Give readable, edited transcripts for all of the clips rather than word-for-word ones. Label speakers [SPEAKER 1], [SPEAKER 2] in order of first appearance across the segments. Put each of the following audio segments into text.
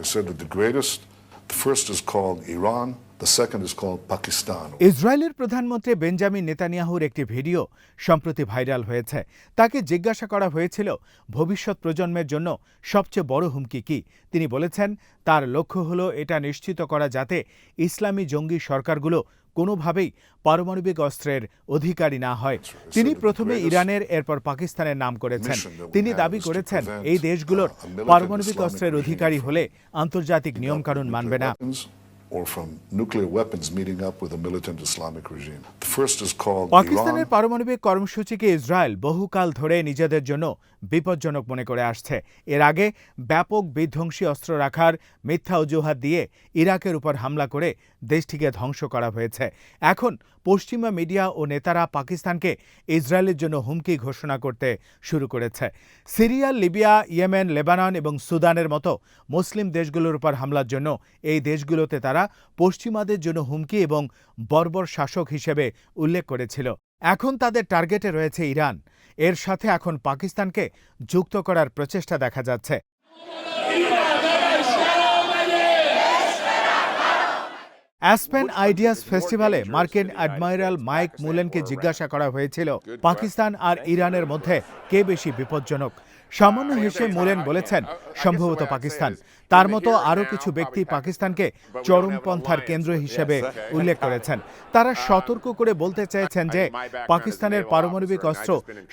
[SPEAKER 1] It said that the first is called Iran, the second is called Pakistan.
[SPEAKER 2] ইসরায়েলের প্রধানমন্ত্রী Benjamin নেতানিয়াহুর একটি video সম্প্রতি ভাইরাল হয়েছে। তাকে জিজ্ঞাসা করা হয়েছিল ভবিষ্যৎ প্রজন্মের জন্য সবচেয়ে বড় হুমকি কি। তিনি বলেছেন তার লক্ষ্য হলো এটা নিশ্চিত করা যাতে ইসলামী জঙ্গি সরকারগুলো কোনোভাবেই পারমাণবিক অস্ত্রের অধিকারী না হয়। তিনি প্রথমে ইরানের এরপর পাকিস্তানের নাম করেছেন। তিনি দাবি করেছেন এই দেশগুলোর পারমাণবিক অস্ত্রের অধিকারী হলে আন্তর্জাতিক নিয়মকানুন মানবে না।
[SPEAKER 1] Or from nuclear weapons meeting up with a militant Islamic regime. The first is called
[SPEAKER 2] পাকিস্তানের পারমাণবিক কর্মসূচিকে ইসরায়েল বহুকাল ধরে নিজেদের জন্য বিপজ্জনক মনে করে আসছে। এর আগে ব্যাপক বিধ্বংসী অস্ত্র রাখার মিথ্যা অজুহাত দিয়ে ইরাকের উপর হামলা করে দেশটিকে ধ্বংস করা হয়েছে। এখন পশ্চিমা মিডিয়া ও নেতারা পাকিস্তানকে ইসরায়েলের জন্য হুমকি ঘোষণা করতে শুরু করেছে। সিরিয়া, লিবিয়া, ইয়েমেন, লেবানন এবং সুদানের মতো মুসলিম দেশগুলোর উপর হামলার জন্য এই দেশগুলোতে তারা পশ্চিমাদের জন্য হুমকি এবং বর্বর শাসক হিসেবে উল্লেখ করেছিল। এখন তাদের টার্গেটে রয়েছে ইরান। এর সাথে এখন পাকিস্তানকে যুক্ত করার প্রচেষ্টা দেখা যাচ্ছে। অ্যাসপেন আইডিয়াস ফেস্টিভ্যালে মার্কিন অ্যাডমাইরাল মাইক মুলেনকে জিজ্ঞাসা করা হয়েছিল পাকিস্তান আর ইরানের মধ্যে কে বেশি বিপজ্জনক। সামান্য হেসে মুলেন বলেছেন সম্ভবত পাকিস্তান। তার মতো আরও কিছু ব্যক্তি পাকিস্তানকে চরমপন্থার কেন্দ্র হিসেবে উল্লেখ করেছেন। তারা সতর্ক করে বলতে চেয়েছেন যে পাকিস্তানের পারমাণবিক অস্ত্র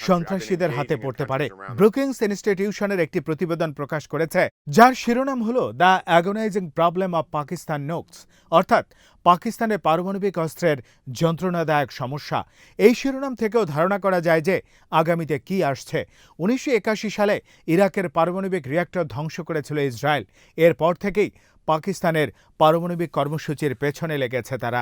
[SPEAKER 2] সন্ত্রাসীদের হাতে পড়তে পারে। ব্রুকিংস ইনস্টিটিউশনের একটি প্রতিবেদন প্রকাশ করেছে যার শিরোনাম হল the agonising problem of Pakistan nukes, অর্থাৎ পাকিস্তানের পারমাণবিক অস্ত্রের যন্ত্রণাদায়ক সমস্যা। এই শিরোনাম থেকেও ধারণা করা যায় যে আগামীতে কি আসছে। 1981 সালে ইরাকের পারমাণবিক রিঅ্যাক্টর ধ্বংস করেছিল ইসরায়েল। এরপর থেকেই পাকিস্তানের পারমাণবিক কর্মসূচির পেছনে লেগেছে তারা।